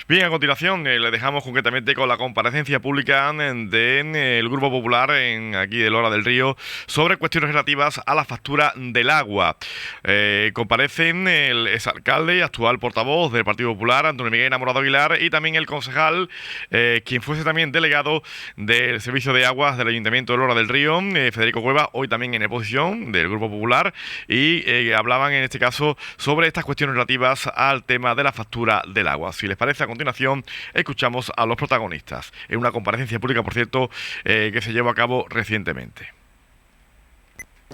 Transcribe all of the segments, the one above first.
Bien, a continuación le dejamos concretamente con la comparecencia pública del Grupo Popular aquí de Lora del Río sobre cuestiones relativas a la factura del agua. Comparecen el exalcalde y actual portavoz del Partido Popular, Antonio Miguel Enamorado Aguilar, y también el concejal, quien fuese también delegado del Servicio de Aguas del Ayuntamiento de Lora del Río, Federico Cueva, hoy también en oposición del Grupo Popular, y hablaban en este caso sobre estas cuestiones relativas al tema de la factura del agua. Si les parece, a continuación escuchamos a los protagonistas en una comparecencia pública, por cierto, que se llevó a cabo recientemente.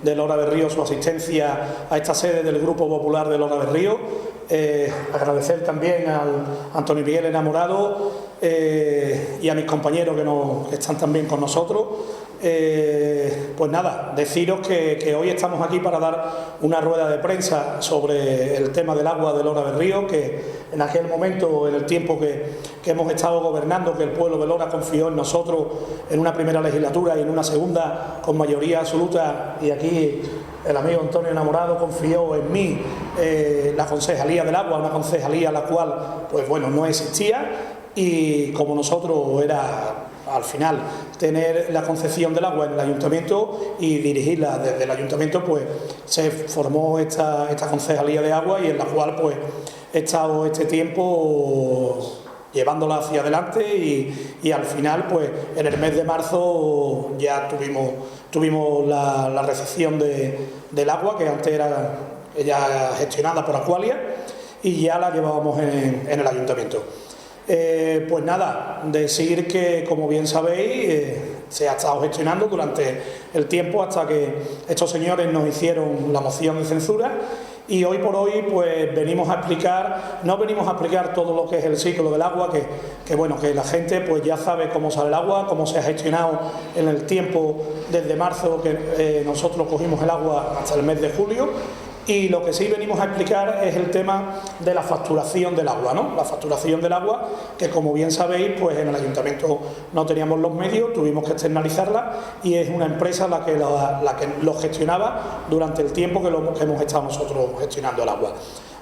De Lora del Río su asistencia a esta sede del Grupo Popular de Lora del Río. Agradecer también al Antonio Miguel Enamorado y a mis compañeros que están también con nosotros. Pues nada, deciros que hoy estamos aquí para dar una rueda de prensa sobre el tema del agua de Lora del Río, que en aquel momento, en el tiempo que hemos estado gobernando, que el pueblo de Lora confió en nosotros en una primera legislatura y en una segunda con mayoría absoluta, y aquí el amigo Antonio Enamorado confió en mí, la Concejalía del Agua, una concejalía la cual pues bueno, no existía, y como nosotros era al final tener la concesión del agua en el ayuntamiento y dirigirla desde el ayuntamiento, pues se formó esta concejalía de agua, y en la cual pues he estado este tiempo llevándola hacia adelante, y al final pues en el mes de marzo ya tuvimos la recepción del agua, que antes era ella gestionada por Aqualia, y ya la llevábamos en el ayuntamiento. Pues nada, decir que, como bien sabéis, se ha estado gestionando durante el tiempo hasta que estos señores nos hicieron la moción de censura, y hoy por hoy pues no venimos a explicar todo lo que es el ciclo del agua, que bueno, que la gente pues ya sabe cómo sale el agua, cómo se ha gestionado en el tiempo desde marzo que nosotros cogimos el agua hasta el mes de julio. Y lo que sí venimos a explicar es el tema de la facturación del agua, ¿no? La facturación del agua, que como bien sabéis, pues en el ayuntamiento no teníamos los medios, tuvimos que externalizarla, y es una empresa la que lo gestionaba durante el tiempo que hemos estado nosotros gestionando el agua.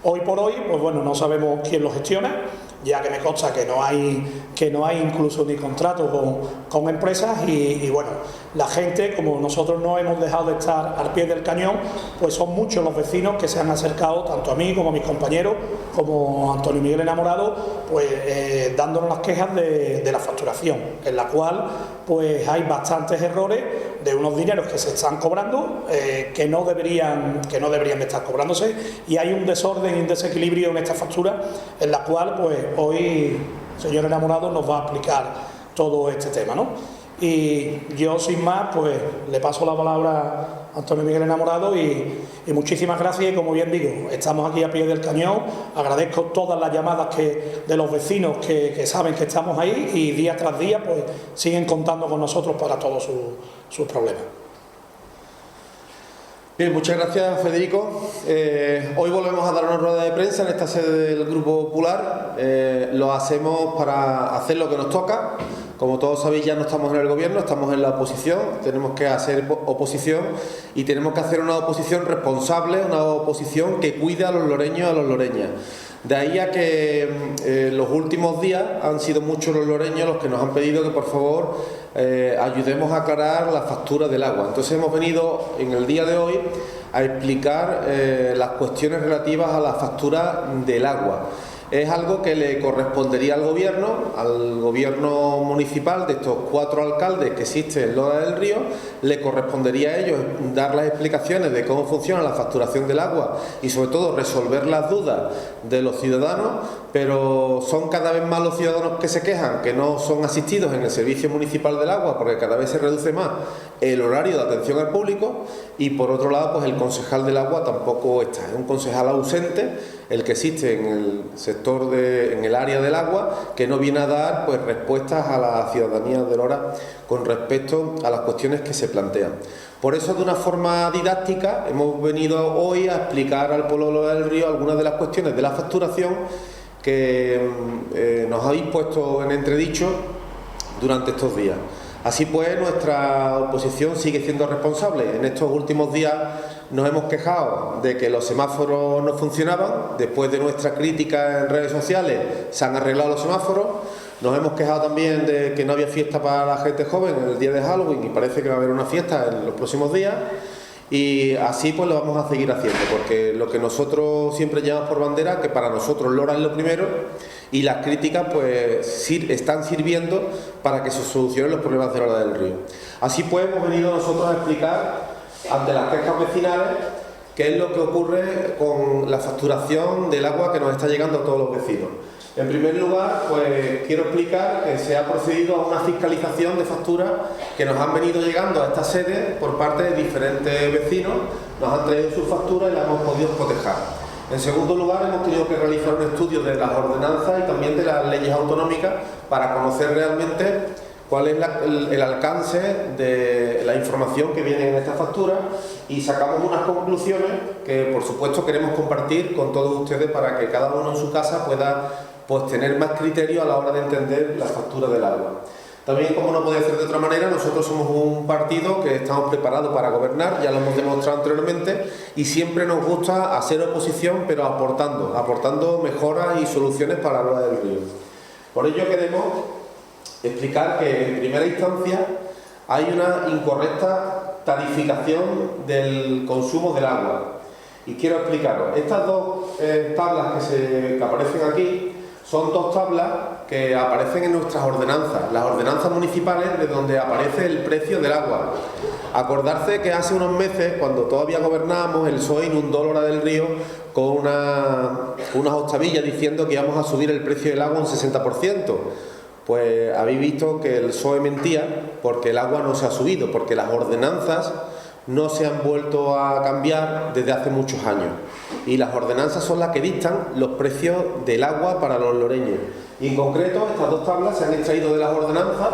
Hoy por hoy, pues bueno, no sabemos quién lo gestiona, ya que me consta que no hay incluso ni contrato con empresas, y bueno, la gente, como nosotros no hemos dejado de estar al pie del cañón, pues son muchos los vecinos que se han acercado, tanto a mí como a mis compañeros, como a Antonio Miguel Enamorado, pues dándonos las quejas de la facturación, en la cual pues hay bastantes errores de unos dineros que se están cobrando, que no deberían de estar cobrándose, y hay un desorden y un desequilibrio en esta factura, en la cual pues hoy señor Enamorado nos va a explicar todo este tema, ¿no? Y yo, sin más, pues le paso la palabra a Antonio Miguel Enamorado, y muchísimas gracias. Y como bien digo, estamos aquí a pie del cañón. Agradezco todas las llamadas de los vecinos que saben que estamos ahí, y día tras día pues siguen contando con nosotros para todos sus problemas. Bien, muchas gracias, Federico. Hoy volvemos a dar una rueda de prensa en esta sede del Grupo Popular. Lo hacemos para hacer lo que nos toca. Como todos sabéis, ya no estamos en el gobierno, estamos en la oposición. Tenemos que hacer oposición, y tenemos que hacer una oposición responsable, una oposición que cuide a los loreños y a las loreñas. De ahí a que los últimos días han sido muchos los loreños los que nos han pedido que por favor ayudemos a aclarar la factura del agua. Entonces hemos venido en el día de hoy a explicar las cuestiones relativas a la factura del agua. Es algo que le correspondería al gobierno municipal de estos 4 alcaldes que existen en Lora del Río. Le correspondería a ellos dar las explicaciones de cómo funciona la facturación del agua, y sobre todo resolver las dudas de los ciudadanos, pero son cada vez más los ciudadanos que se quejan que no son asistidos en el servicio municipal del agua, porque cada vez se reduce más el horario de atención al público, y por otro lado pues el concejal del agua tampoco está, es un concejal ausente el que existe en el sector en el área del agua, que no viene a dar pues respuestas a la ciudadanía de Lora con respecto a las cuestiones que se plantean. Por eso, de una forma didáctica, hemos venido hoy a explicar al pueblo de Lora del Río algunas de las cuestiones de la facturación que nos habéis puesto en entredicho durante estos días. Así pues, nuestra oposición sigue siendo responsable. En estos últimos días nos hemos quejado de que los semáforos no funcionaban. Después de nuestra crítica en redes sociales se han arreglado los semáforos. Nos hemos quejado también de que no había fiesta para la gente joven en el día de Halloween y parece que va a haber una fiesta en los próximos días. Y así pues lo vamos a seguir haciendo, porque lo que nosotros siempre llevamos por bandera, que para nosotros Lora es lo primero, y las críticas pues están sirviendo para que se solucionen los problemas de Lora del Río. Así pues hemos venido nosotros a explicar ante las quejas vecinales qué es lo que ocurre con la facturación del agua que nos está llegando a todos los vecinos. En primer lugar, pues quiero explicar que se ha procedido a una fiscalización de facturas que nos han venido llegando a esta sede por parte de diferentes vecinos, nos han traído sus facturas y las hemos podido cotejar. En segundo lugar, hemos tenido que realizar un estudio de las ordenanzas y también de las leyes autonómicas para conocer realmente cuál es el alcance de la información que viene en esta factura, y sacamos unas conclusiones que por supuesto queremos compartir con todos ustedes para que cada uno en su casa pueda pues tener más criterio a la hora de entender la factura del agua. También, como no puede ser de otra manera, nosotros somos un partido que estamos preparados para gobernar, ya lo hemos demostrado anteriormente, y siempre nos gusta hacer oposición, pero aportando mejoras y soluciones para la Lora del Río. Por ello queremos explicar que en primera instancia hay una incorrecta tarificación del consumo del agua. Y quiero explicaros, estas dos tablas que aparecen aquí son dos tablas que aparecen en nuestras ordenanzas, las ordenanzas municipales, de donde aparece el precio del agua. Acordarse que hace unos meses, cuando todavía gobernábamos, el PSOE inundó Lora del Río con unas octavillas diciendo que íbamos a subir el precio del agua un 60%. Pues habéis visto que el PSOE mentía, porque el agua no se ha subido, porque las ordenanzas no se han vuelto a cambiar desde hace muchos años, y las ordenanzas son las que dictan los precios del agua para los loreños. Y en concreto estas dos tablas se han extraído de las ordenanzas,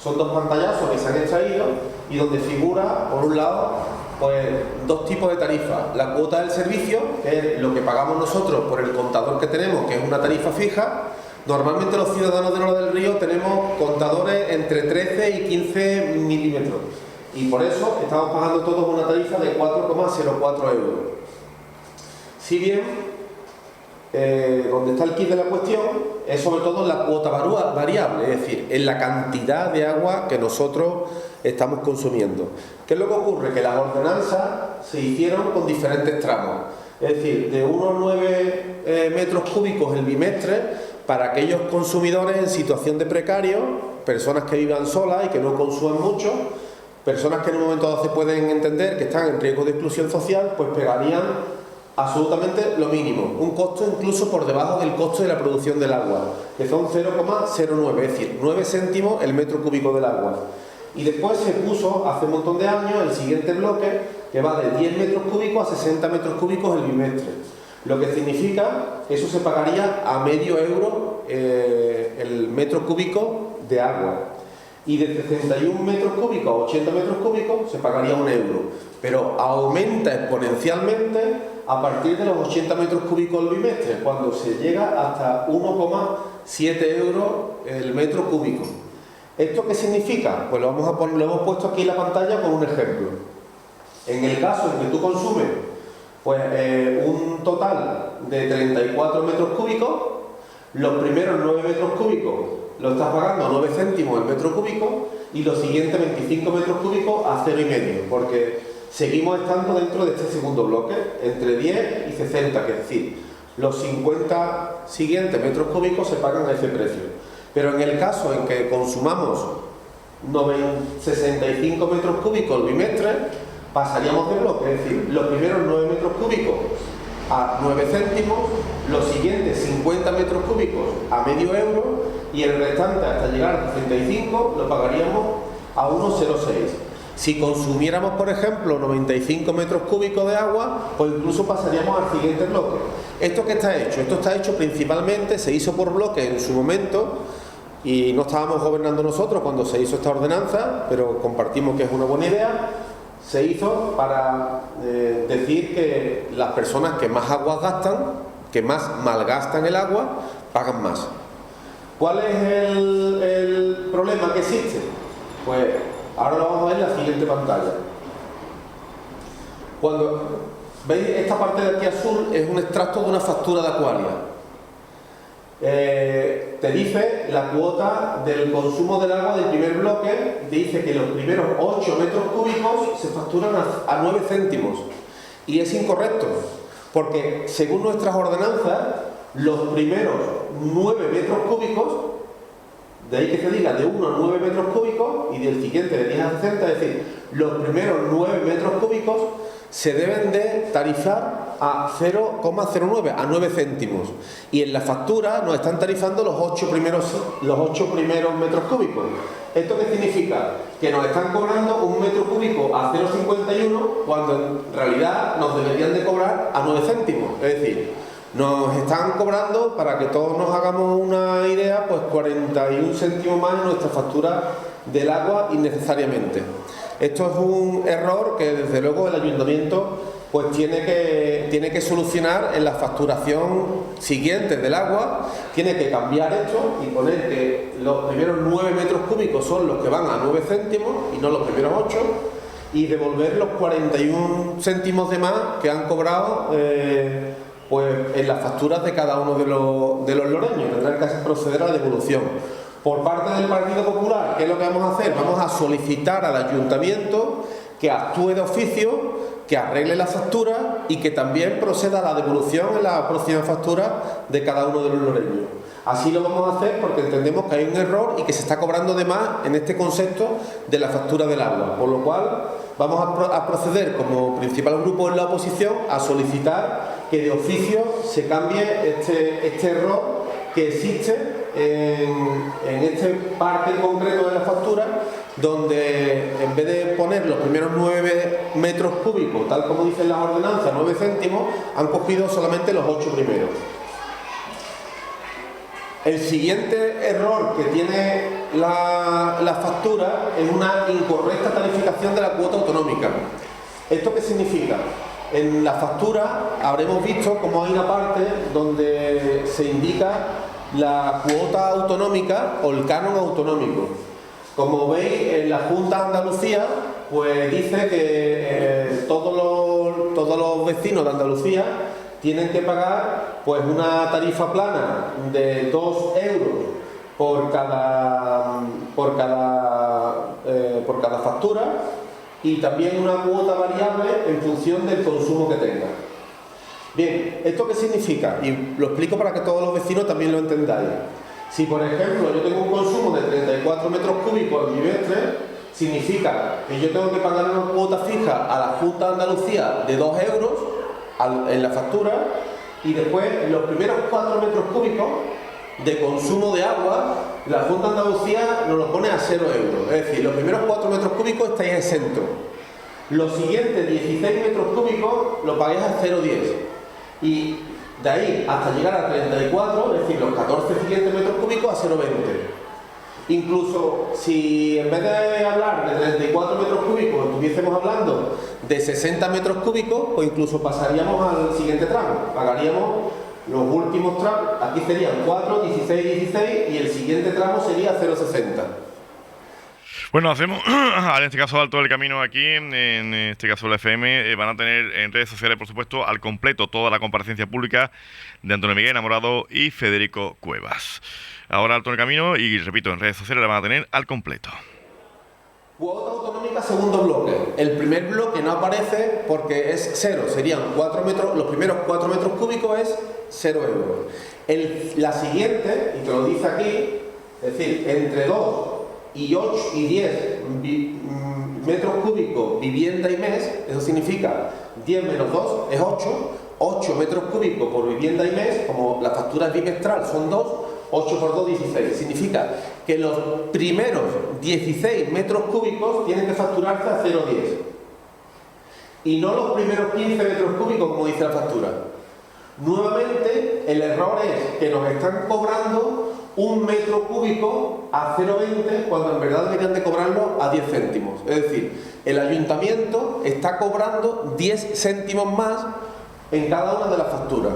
son dos pantallazos que se han extraído y donde figura, por un lado, pues dos tipos de tarifas: la cuota del servicio, que es lo que pagamos nosotros por el contador que tenemos, que es una tarifa fija. Normalmente los ciudadanos de Lora del Río tenemos contadores entre 13 y 15 milímetros, y por eso estamos pagando todos una tarifa de 4,04 euros. Si bien, donde está el quid de la cuestión es sobre todo en la cuota variable, es decir, en la cantidad de agua que nosotros estamos consumiendo. ¿Qué es lo que ocurre? Que las ordenanzas se hicieron con diferentes tramos, es decir, de unos 9 metros cúbicos el bimestre para aquellos consumidores en situación de precario, personas que vivan solas y que no consumen mucho, personas que en un momento dado se pueden entender que están en riesgo de exclusión social, pues pegarían absolutamente lo mínimo, un costo incluso por debajo del costo de la producción del agua, que son 0,09, es decir, 9 céntimos el metro cúbico del agua. Y después se puso, hace un montón de años, el siguiente bloque, que va de 10 metros cúbicos a 60 metros cúbicos el bimestre, lo que significa que eso se pagaría a medio euro el metro cúbico de agua. Y de 61 metros cúbicos a 80 metros cúbicos se pagaría 1 euro, pero aumenta exponencialmente a partir de los 80 metros cúbicos el bimestre, cuando se llega hasta 1,7 euros el metro cúbico. ¿Esto qué significa? Pues lo hemos puesto aquí en la pantalla con un ejemplo. En el caso en que tú consumes pues, un total de 34 metros cúbicos, los primeros 9 metros cúbicos lo estás pagando a 9 céntimos el metro cúbico, y los siguientes 25 metros cúbicos a 0,5, porque seguimos estando dentro de este segundo bloque, entre 10 y 60, que es decir, los 50 siguientes metros cúbicos se pagan a ese precio. Pero en el caso en que consumamos 65 metros cúbicos el bimestre, pasaríamos de bloque, es decir, los primeros 9 metros cúbicos a 9 céntimos, los siguientes 50 metros cúbicos a medio euro, y el restante hasta llegar a 65 lo pagaríamos a 1,06. Si consumiéramos, por ejemplo, 95 metros cúbicos de agua, pues incluso pasaríamos al siguiente bloque. ¿Esto qué está hecho? Esto está hecho principalmente, se hizo por bloque en su momento, y no estábamos gobernando nosotros cuando se hizo esta ordenanza, pero compartimos que es una buena idea. Se hizo para decir que las personas que más agua gastan, que más malgastan el agua, pagan más. ¿Cuál es el problema que existe? Pues ahora lo vamos a ver en la siguiente pantalla. Cuando veis esta parte de aquí azul es un extracto de una factura de Aqualia. Te dice la cuota del consumo del agua del primer bloque, te dice que los primeros 8 metros cúbicos se facturan a 9 céntimos. Y es incorrecto, porque según nuestras ordenanzas, los primeros 9 metros cúbicos, de ahí que se diga de 1 a 9 metros cúbicos y del siguiente de 10 a 60, es decir, los primeros 9 metros cúbicos se deben de tarifar a 0,09, a 9 céntimos. Y en la factura nos están tarifando los 8 primeros metros cúbicos. ¿Esto qué significa? Que nos están cobrando un metro cúbico a 0,51 cuando en realidad nos deberían de cobrar a 9 céntimos. Es decir, nos están cobrando, para que todos nos hagamos una idea, pues 41 céntimos más en nuestra factura del agua innecesariamente. Esto es un error que desde luego el ayuntamiento pues tiene que solucionar en la facturación siguiente del agua. Tiene que cambiar esto y poner que los primeros 9 metros cúbicos son los que van a 9 céntimos y no los primeros 8, y devolver los 41 céntimos de más que han cobrado pues en las facturas de cada uno de los loreños. Tendrán que proceder a la devolución. Por parte del Partido Popular, ¿qué es lo que vamos a hacer? Vamos a solicitar al ayuntamiento que actúe de oficio, que arregle la factura y que también proceda a la devolución en la próxima factura de cada uno de los loreños. Así lo vamos a hacer porque entendemos que hay un error y que se está cobrando de más en este concepto de la factura del agua. Por lo cual vamos a proceder como principal grupo en la oposición a solicitar que de oficio se cambie este error que existe en este parte concreto de la factura, donde en vez de poner los primeros 9 metros cúbicos, tal como dicen las ordenanzas, 9 céntimos, han cogido solamente los 8 primeros. El siguiente error que tiene la factura es una incorrecta tarificación de la cuota autonómica. ¿Esto qué significa? En la factura habremos visto cómo hay una parte donde se indica la cuota autonómica o el canon autonómico. Como veis, en la Junta de Andalucía pues dice que todos los vecinos de Andalucía tienen que pagar pues una tarifa plana de 2 euros por cada factura, y también una cuota variable en función del consumo que tenga. Bien, ¿esto qué significa? Y lo explico para que todos los vecinos también lo entendáis. Si, por ejemplo, yo tengo un consumo de 34 metros cúbicos al bimestre, significa que yo tengo que pagar una cuota fija a la Junta de Andalucía de 2 euros en la factura, y después los primeros 4 metros cúbicos de consumo de agua, la Junta de Andalucía nos lo pone a 0 euros. Es decir, los primeros 4 metros cúbicos estáis exentos. Los siguientes 16 metros cúbicos lo pagáis a 0,10. Y de ahí hasta llegar a 34, es decir, los 14 siguientes metros cúbicos a 0,20. Incluso si en vez de hablar de 34 metros cúbicos estuviésemos hablando de 60 metros cúbicos, pues incluso pasaríamos al siguiente tramo. Pagaríamos los últimos tramos, aquí serían 4, 16, 16, y el siguiente tramo sería 0,60. Bueno, hacemos, en este caso, Alto del Camino aquí, en este caso la FM, van a tener en redes sociales, por supuesto, al completo toda la comparecencia pública de Antonio Miguel Enamorado y Federico Cuevas. Ahora Alto del Camino, y repito, en redes sociales la van a tener al completo. Cuota autonómica, segundo bloque. El primer bloque no aparece porque es 0, serían 4 metros, los primeros 4 metros cúbicos es 0 euros. La siguiente, y te lo dice aquí, es decir, entre 2 y 8 y 10 metros cúbicos vivienda y mes, eso significa 10 menos 2 es 8 metros cúbicos por vivienda y mes, como la factura bimestral son 2, 8 por 2, 16. Significa que los primeros 16 metros cúbicos tienen que facturarse a 0,10. Y no los primeros 15 metros cúbicos, como dice la factura. Nuevamente, el error es que nos están cobrando un metro cúbico a 0,20 cuando en verdad deberían de cobrarlo a 10 céntimos. Es decir, el ayuntamiento está cobrando 10 céntimos más en cada una de las facturas,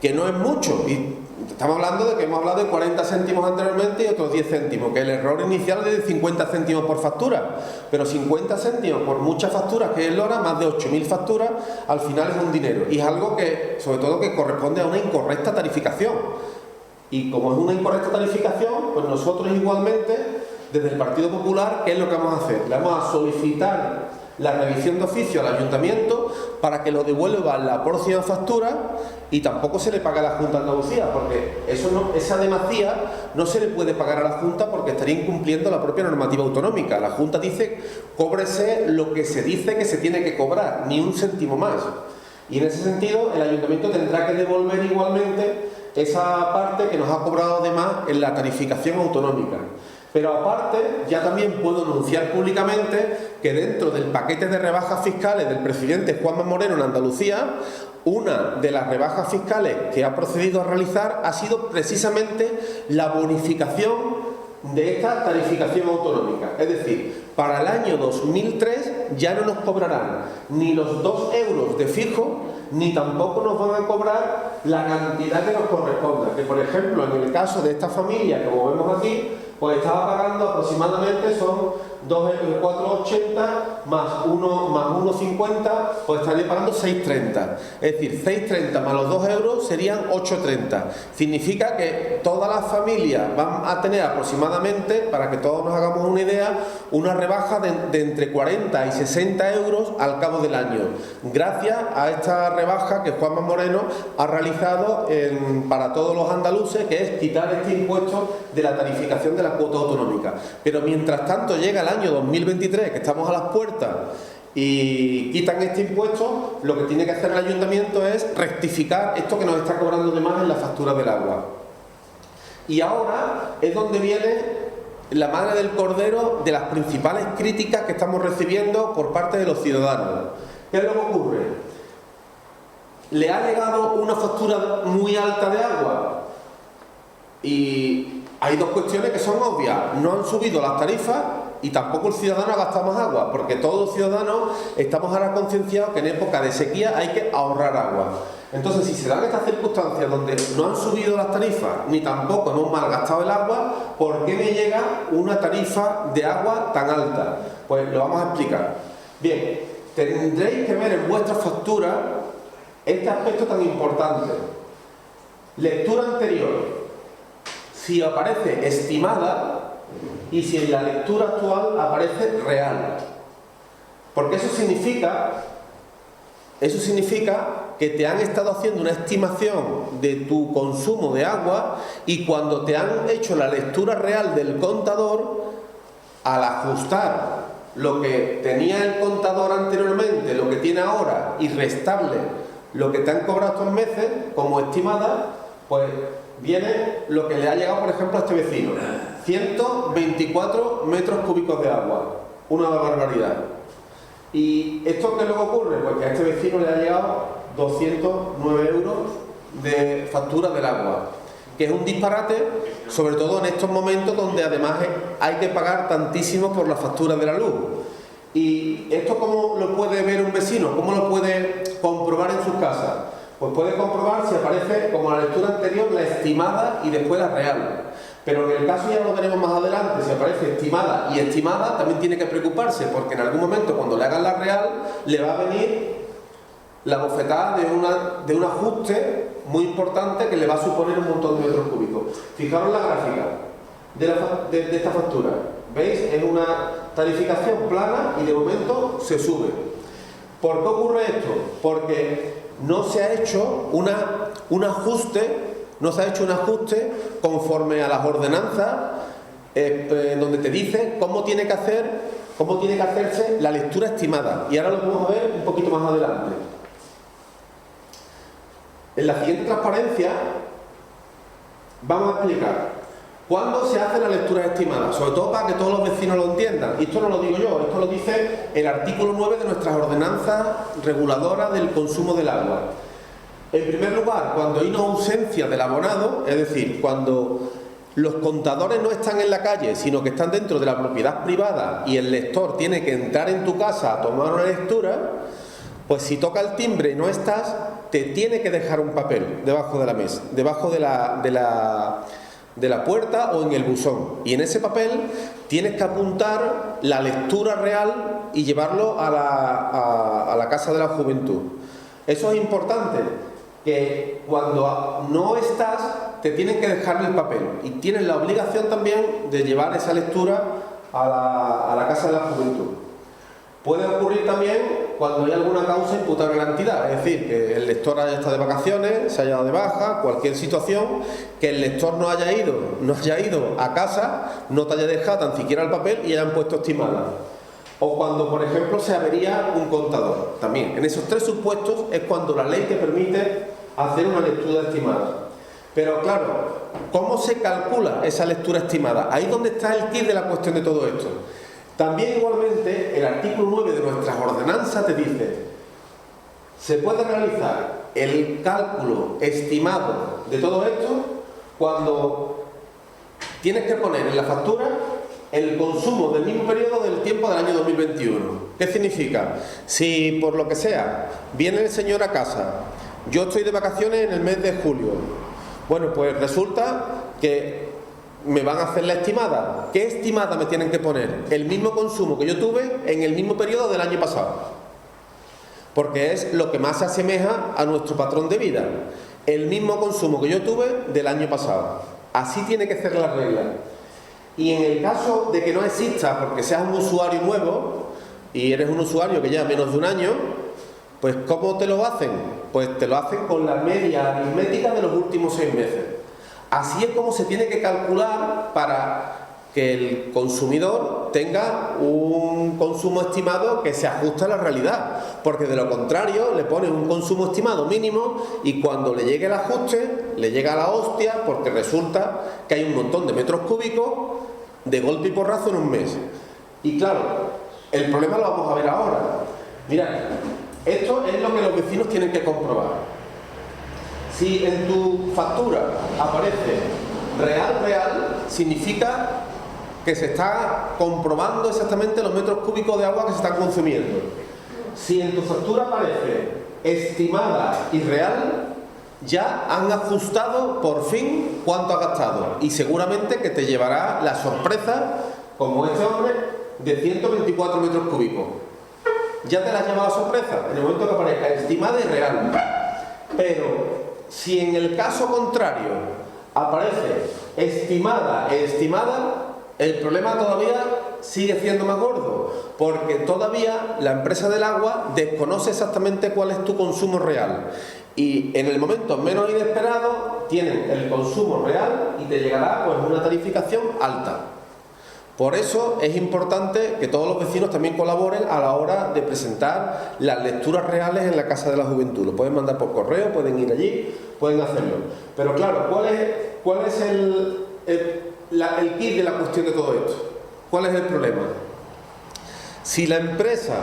que no es mucho. Y Estamos hablando de que hemos hablado de 40 céntimos anteriormente y otros 10 céntimos, que el error inicial es de 50 céntimos por factura, pero 50 céntimos por muchas facturas que es Lora, más de 8.000 facturas, al final es un dinero. Y es algo que, sobre todo, que corresponde a una incorrecta tarificación. Y como es una incorrecta tarificación, pues nosotros igualmente, desde el Partido Popular, ¿qué es lo que vamos a hacer? Le vamos a solicitar la revisión de oficio al Ayuntamiento para que lo devuelva la próxima factura y tampoco se le pague a la Junta de Andalucía, porque esa demasía no se le puede pagar a la Junta porque estaría incumpliendo la propia normativa autonómica. La Junta dice, cóbrese lo que se dice que se tiene que cobrar, ni un céntimo más. Y en ese sentido, el Ayuntamiento tendrá que devolver igualmente esa parte que nos ha cobrado de más en la tarificación autonómica. Pero aparte, ya también puedo anunciar públicamente que dentro del paquete de rebajas fiscales del presidente Juanma Moreno en Andalucía, una de las rebajas fiscales que ha procedido a realizar ha sido precisamente la bonificación de esta tarificación autonómica. Es decir, para el año 2003 ya no nos cobrarán ni los 2 euros de fijo, ni tampoco nos van a cobrar la cantidad que nos corresponda. Que, por ejemplo, en el caso de esta familia, como vemos aquí, pues estaba pagando aproximadamente, son 4,80 más 1,50, pues estaría pagando 6,30. Es decir, 6,30 más los 2 euros serían 8,30. Significa que todas las familias van a tener aproximadamente, para que todos nos hagamos una idea, una rebaja de entre 40 y 60 euros al cabo del año, gracias a esta rebaja que Juanma Moreno ha realizado para todos los andaluces, que es quitar este impuesto de la tarificación de la cuota autonómica. Pero mientras tanto llega el año 2023, que estamos a las puertas, y quitan este impuesto, lo que tiene que hacer el Ayuntamiento es rectificar esto que nos está cobrando de más en la factura del agua. Y ahora es donde viene la madre del cordero de las principales críticas que estamos recibiendo por parte de los ciudadanos. ¿Qué es lo que ocurre? ¿Le ha llegado una factura muy alta de agua? Y hay dos cuestiones que son obvias. No han subido las tarifas y tampoco el ciudadano ha gastado más agua, porque todos los ciudadanos estamos ahora concienciados que en época de sequía hay que ahorrar agua. Entonces, si se dan estas circunstancias donde no han subido las tarifas ni tampoco hemos malgastado el agua, ¿por qué me llega una tarifa de agua tan alta? Pues lo vamos a explicar. Bien, tendréis que ver en vuestra factura este aspecto tan importante. Lectura anterior. Si aparece estimada y si en la lectura actual aparece real. Porque eso significa que te han estado haciendo una estimación de tu consumo de agua y cuando te han hecho la lectura real del contador, al ajustar lo que tenía el contador anteriormente, lo que tiene ahora y restarle lo que te han cobrado estos meses como estimada, pues viene lo que le ha llegado, por ejemplo, a este vecino: 124 metros cúbicos de agua, una barbaridad. ¿Y esto qué es lo que ocurre? Pues que a este vecino le ha llegado 209 euros de factura del agua, que es un disparate, sobre todo en estos momentos donde además hay que pagar tantísimo por la factura de la luz. ¿Y esto cómo lo puede ver un vecino? ¿Cómo lo puede comprobar en sus casas? Pues puede comprobar si aparece, como en la lectura anterior, la estimada y después la real. Pero en el caso, ya lo veremos más adelante, si aparece estimada y estimada, también tiene que preocuparse, porque en algún momento, cuando le hagan la real, le va a venir la bofetada de un ajuste muy importante que le va a suponer un montón de metros cúbicos. Fijaros la gráfica de esta factura. ¿Veis? Es una tarificación plana y de momento se sube. ¿Por qué ocurre esto? Porque no se ha hecho un ajuste conforme a las ordenanzas donde te dice cómo tiene que hacerse la lectura estimada. Y ahora lo vamos a ver un poquito más adelante. En la siguiente transparencia vamos a explicar cuándo se hace la lectura estimada, sobre todo para que todos los vecinos lo entiendan. Y esto no lo digo yo, esto lo dice el artículo 9 de nuestras ordenanzas reguladoras del consumo del agua. En primer lugar, cuando hay una ausencia del abonado, es decir, cuando los contadores no están en la calle, sino que están dentro de la propiedad privada y el lector tiene que entrar en tu casa a tomar una lectura, pues si toca el timbre y no estás, te tiene que dejar un papel debajo de la mesa, debajo de la puerta o en el buzón. Y en ese papel tienes que apuntar la lectura real y llevarlo a la Casa de la Juventud. Eso es importante, que cuando no estás te tienen que dejar el papel y tienes la obligación también de llevar esa lectura a la Casa de la Juventud. Puede ocurrir también cuando hay alguna causa imputable a la entidad, es decir, que el lector haya estado de vacaciones, se haya dado de baja, cualquier situación, que el lector no haya ido a casa, no te haya dejado tan siquiera el papel y hayan puesto estimada. O cuando, por ejemplo, se avería un contador. También, en esos tres supuestos es cuando la ley te permite hacer una lectura estimada. Pero claro, ¿cómo se calcula esa lectura estimada? Ahí es donde está el quid de la cuestión de todo esto. También igualmente el artículo 9 de nuestras ordenanzas te dice: se puede realizar el cálculo estimado de todo esto cuando tienes que poner en la factura el consumo del mismo periodo del tiempo del año 2021. ¿Qué significa? Si por lo que sea viene el señor a casa, yo estoy de vacaciones en el mes de julio, bueno, pues resulta que me van a hacer la estimada. ¿Qué estimada me tienen que poner? El mismo consumo que yo tuve en el mismo periodo del año pasado, porque es lo que más se asemeja a nuestro patrón de vida. El mismo consumo que yo tuve del año pasado. Así tiene que ser la regla. Y en el caso de que no exista, porque seas un usuario nuevo y eres un usuario que lleva menos de un año, pues ¿cómo te lo hacen? Pues te lo hacen con la media aritmética de los últimos 6 meses. Así es como se tiene que calcular para que el consumidor tenga un consumo estimado que se ajuste a la realidad, porque de lo contrario le pone un consumo estimado mínimo y cuando le llegue el ajuste le llega a la hostia, porque resulta que hay un montón de metros cúbicos de golpe y porrazo en un mes. Y claro, el problema lo vamos a ver ahora. Mirad, esto es lo que los vecinos tienen que comprobar. Si en tu factura aparece real, significa que se está comprobando exactamente los metros cúbicos de agua que se están consumiendo. Si en tu factura aparece estimada y real, ya han ajustado por fin cuánto has gastado. Y seguramente que te llevará la sorpresa, como este hombre, de 124 metros cúbicos. Ya te la lleva la sorpresa en el momento que aparezca estimada y real. Pero si en el caso contrario aparece estimada e estimada, el problema todavía sigue siendo más gordo, porque todavía la empresa del agua desconoce exactamente cuál es tu consumo real. Y en el momento menos inesperado tienen el consumo real y te llegará pues una tarificación alta. Por eso es importante que todos los vecinos también colaboren a la hora de presentar las lecturas reales en la Casa de la Juventud. Lo pueden mandar por correo, pueden ir allí, pueden hacerlo. Pero claro, ¿cuál es el quid de la cuestión de todo esto? ¿Cuál es el problema? Si la empresa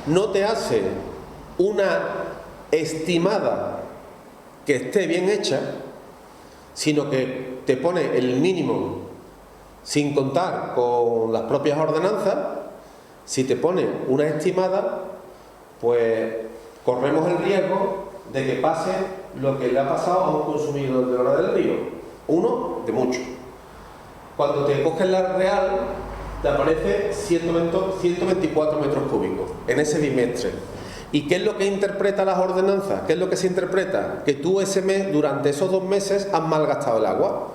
no te hace una estimada que esté bien hecha, sino que te pone el mínimo sin contar con las propias ordenanzas, si te pone una estimada, pues corremos el riesgo de que pase lo que le ha pasado a un consumidor de Lora del Río. Uno de muchos. Cuando te coges la real, te aparece 124 metros cúbicos en ese bimestre. ¿Y qué es lo que interpreta las ordenanzas? ¿Qué es lo que se interpreta? Que tú ese mes, durante esos 2 meses, has malgastado el agua.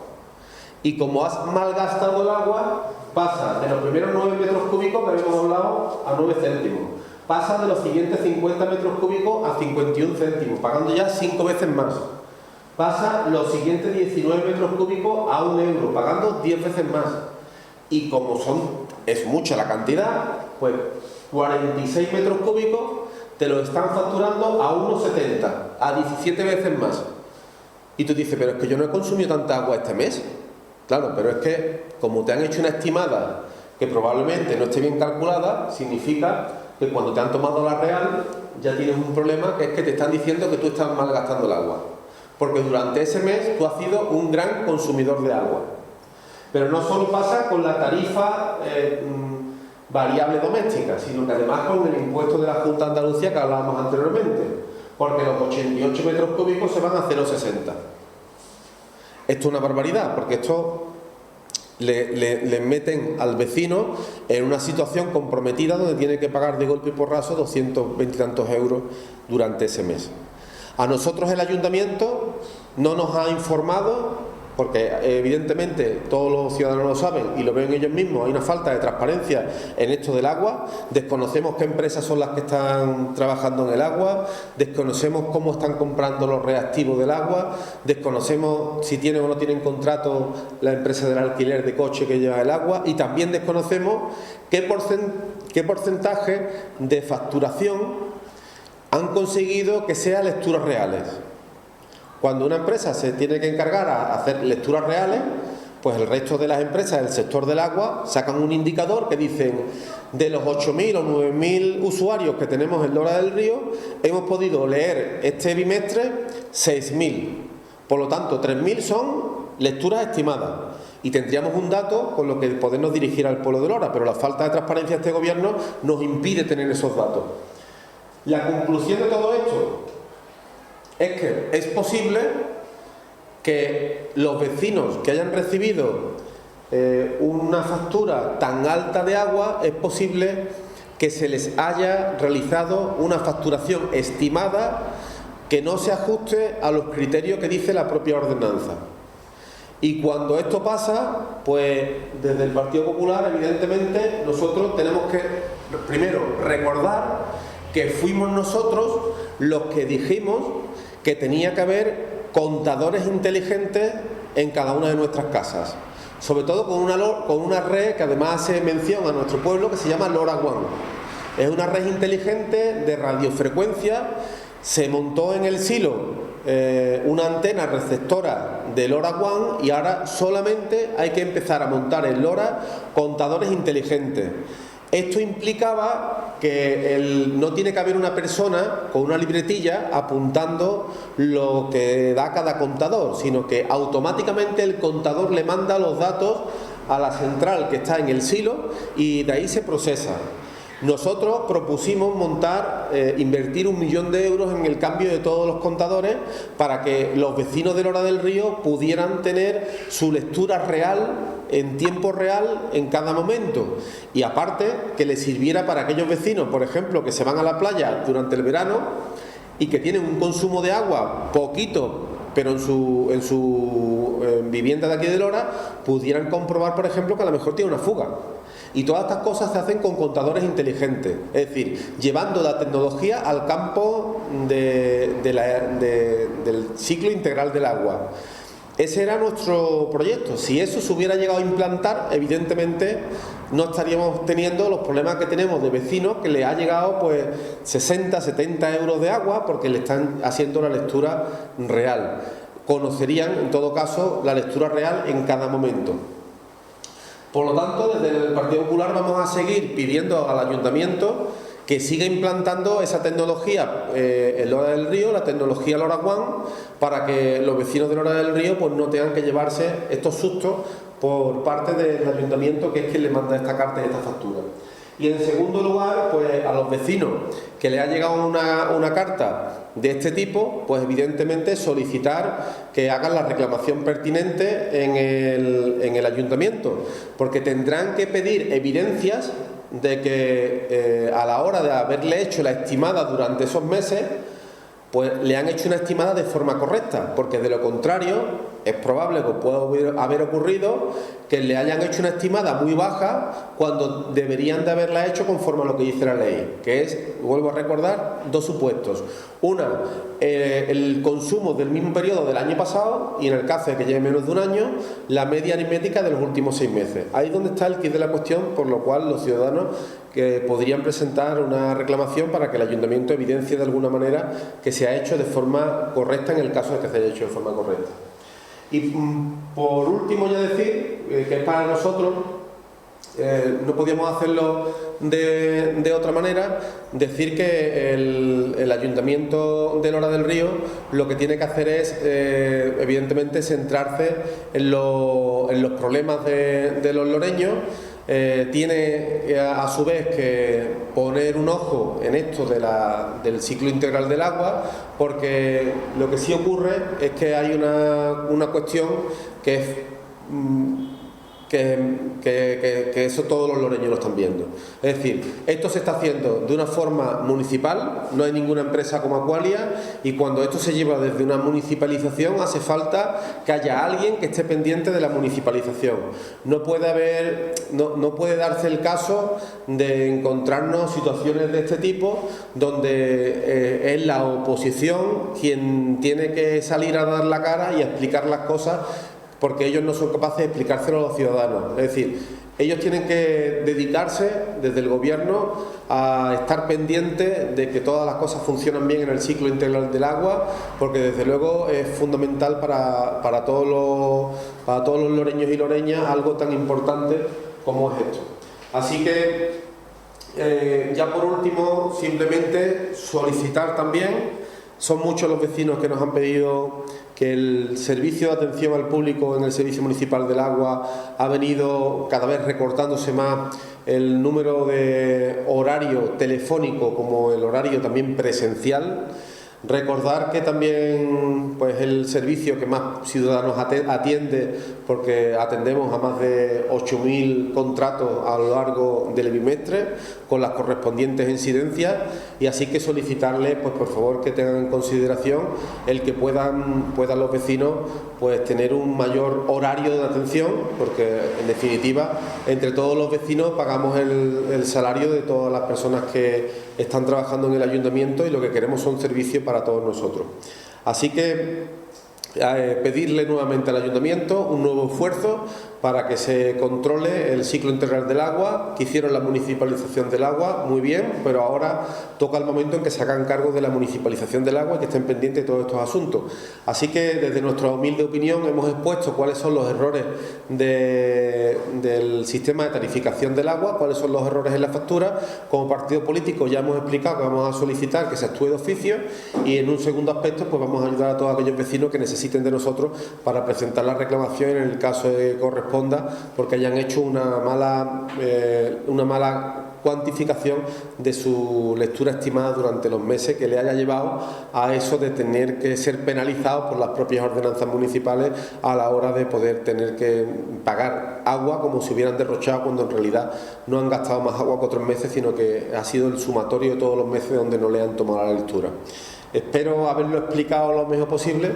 Y como has malgastado el agua, pasa de los primeros 9 metros cúbicos que habíamos hablado a 9 céntimos. Pasa de los siguientes 50 metros cúbicos a 51 céntimos, pagando ya 5 veces más. Pasa los siguientes 19 metros cúbicos a 1 euro, pagando 10 veces más. Y como es mucha la cantidad, pues 46 metros cúbicos te lo están facturando a 1,70, a 17 veces más. Y tú dices, pero es que yo no he consumido tanta agua este mes. Claro, pero es que como te han hecho una estimada que probablemente no esté bien calculada, significa que cuando te han tomado la real ya tienes un problema, que es que te están diciendo que tú estás malgastando el agua. Porque durante ese mes tú has sido un gran consumidor de agua. Pero no solo pasa con la tarifa variable doméstica, sino que además con el impuesto de la Junta de Andalucía que hablábamos anteriormente. porque los 88 metros cúbicos se van a 0,60. Esto es una barbaridad, porque esto le meten al vecino en una situación comprometida donde tiene que pagar de golpe y porrazo 220 y tantos euros durante ese mes. A nosotros el ayuntamiento no nos ha informado, porque evidentemente todos los ciudadanos lo saben y lo ven ellos mismos, hay una falta de transparencia en esto del agua, desconocemos qué empresas son las que están trabajando en el agua, desconocemos cómo están comprando los reactivos del agua, desconocemos si tienen o no tienen contrato la empresa del alquiler de coche que lleva el agua, y también desconocemos qué porcentaje de facturación han conseguido que sean lecturas reales. Cuando una empresa se tiene que encargar a hacer lecturas reales, pues el resto de las empresas del sector del agua sacan un indicador que dicen: de los 8.000 o 9.000 usuarios que tenemos en Lora del Río, hemos podido leer este bimestre 6.000. Por lo tanto, 3.000 son lecturas estimadas. Y tendríamos un dato con lo que podernos dirigir al pueblo de Lora, pero la falta de transparencia de este gobierno nos impide tener esos datos. La conclusión de todo esto es que es posible que los vecinos que hayan recibido una factura tan alta de agua, es posible que se les haya realizado una facturación estimada que no se ajuste a los criterios que dice la propia ordenanza. Y cuando esto pasa, pues desde el Partido Popular, evidentemente, nosotros tenemos que, primero, recordar que fuimos nosotros los que dijimos que tenía que haber contadores inteligentes en cada una de nuestras casas, sobre todo con una red que además hace mención a nuestro pueblo, que se llama LoRaWAN. Es una red inteligente de radiofrecuencia. Se montó en el silo una antena receptora de LoRaWAN y ahora solamente hay que empezar a montar en Lora contadores inteligentes. Esto implicaba que no tiene que haber una persona con una libretilla apuntando lo que da cada contador, sino que automáticamente el contador le manda los datos a la central que está en el silo y de ahí se procesa. Nosotros propusimos invertir 1 millón de euros en el cambio de todos los contadores para que los vecinos de Lora del Río pudieran tener su lectura real, en tiempo real, en cada momento. Y aparte, que les sirviera para aquellos vecinos, por ejemplo, que se van a la playa durante el verano y que tienen un consumo de agua poquito, pero en su vivienda de aquí de Lora, pudieran comprobar, por ejemplo, que a lo mejor tiene una fuga. Y todas estas cosas se hacen con contadores inteligentes, es decir, llevando la tecnología al campo del ciclo integral del agua. Ese era nuestro proyecto. Si eso se hubiera llegado a implantar, evidentemente no estaríamos teniendo los problemas que tenemos de vecinos que les ha llegado pues 60, 70 euros de agua porque le están haciendo la lectura real. Conocerían, en todo caso, la lectura real en cada momento. Por lo tanto, desde el Partido Popular vamos a seguir pidiendo al Ayuntamiento que siga implantando esa tecnología en Lora del Río, la tecnología LoRaWAN, para que los vecinos de Lora del Río pues no tengan que llevarse estos sustos por parte del Ayuntamiento, que es quien le manda esta carta y esta factura. Y en segundo lugar, pues a los vecinos que les ha llegado una carta de este tipo, pues evidentemente solicitar que hagan la reclamación pertinente en el Ayuntamiento, porque tendrán que pedir evidencias de que a la hora de haberle hecho la estimada durante esos meses, pues le han hecho una estimada de forma correcta, porque de lo contrario es probable que pueda haber ocurrido que le hayan hecho una estimada muy baja cuando deberían de haberla hecho conforme a lo que dice la ley, que es, vuelvo a recordar, 2 supuestos. Una, el consumo del mismo periodo del año pasado, y en el caso de que lleve menos de un año, la media aritmética de los últimos 6 meses. Ahí es donde está el quid de la cuestión, por lo cual los ciudadanos que podrían presentar una reclamación para que el Ayuntamiento evidencie de alguna manera que se ha hecho de forma correcta en el caso de que se haya hecho de forma correcta. Y por último ya decir que es para nosotros, no podíamos hacerlo de otra manera, decir que el Ayuntamiento de Lora del Río lo que tiene que hacer es evidentemente centrarse en los problemas de los loreños, tiene a su vez que poner un ojo en esto del ciclo integral del agua, porque lo que sí ocurre es que hay una cuestión que es que eso todos los loreños lo están viendo. Es decir, esto se está haciendo de una forma municipal, no hay ninguna empresa como Aqualia, y cuando esto se lleva desde una municipalización hace falta que haya alguien que esté pendiente de la municipalización. No puede darse el caso de encontrarnos situaciones de este tipo donde es la oposición quien tiene que salir a dar la cara y a explicar las cosas, porque ellos no son capaces de explicárselo a los ciudadanos. Es decir, ellos tienen que dedicarse desde el gobierno a estar pendientes de que todas las cosas funcionan bien en el ciclo integral del agua, porque desde luego es fundamental para todos los loreños y loreñas algo tan importante como es esto. Así que ya por último, simplemente solicitar también, son muchos los vecinos que nos han pedido que el servicio de atención al público en el Servicio Municipal del Agua ha venido cada vez recortándose más el número de horario telefónico como el horario también presencial. Recordar que también pues el servicio que más ciudadanos atiende, porque atendemos a más de 8.000 contratos a lo largo del bimestre con las correspondientes incidencias, y así que solicitarles pues por favor que tengan en consideración el que puedan los vecinos pues tener un mayor horario de atención, porque en definitiva entre todos los vecinos pagamos el salario de todas las personas que están trabajando en el ayuntamiento, y lo que queremos son servicios para todos nosotros. Así que pedirle nuevamente al ayuntamiento un nuevo esfuerzo para que se controle el ciclo integral del agua, que hicieron la municipalización del agua, muy bien, pero ahora toca el momento en que se hagan cargo de la municipalización del agua y que estén pendientes de todos estos asuntos. Así que desde nuestra humilde opinión hemos expuesto cuáles son los errores del sistema de tarificación del agua, cuáles son los errores en la factura. Como partido político ya hemos explicado que vamos a solicitar que se actúe de oficio, y en un segundo aspecto pues vamos a ayudar a todos aquellos vecinos que necesiten de nosotros para presentar la reclamación en el caso de corresponda, porque hayan hecho una mala cuantificación de su lectura estimada durante los meses, que le haya llevado a eso de tener que ser penalizados por las propias ordenanzas municipales a la hora de poder tener que pagar agua como si hubieran derrochado, cuando en realidad no han gastado más agua que otros meses, sino que ha sido el sumatorio de todos los meses donde no le han tomado la lectura. Espero haberlo explicado lo mejor posible.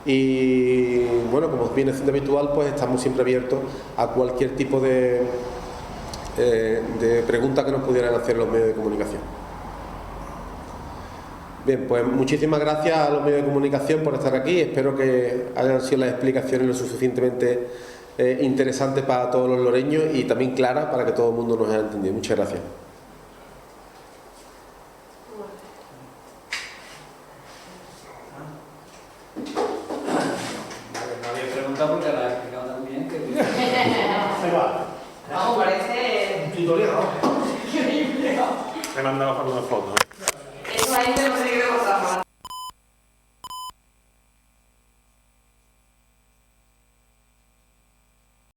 Y bueno, como viene siendo habitual, pues estamos siempre abiertos a cualquier tipo de pregunta que nos pudieran hacer los medios de comunicación. Bien, pues muchísimas gracias a los medios de comunicación por estar aquí. Espero que hayan sido las explicaciones lo suficientemente interesantes para todos los loreños y también claras para que todo el mundo nos haya entendido. Muchas gracias. Porque la he explicado también que... Se va. Vamos, parece... Un tutorial, ¿no? Increíble. Me he mandado una foto.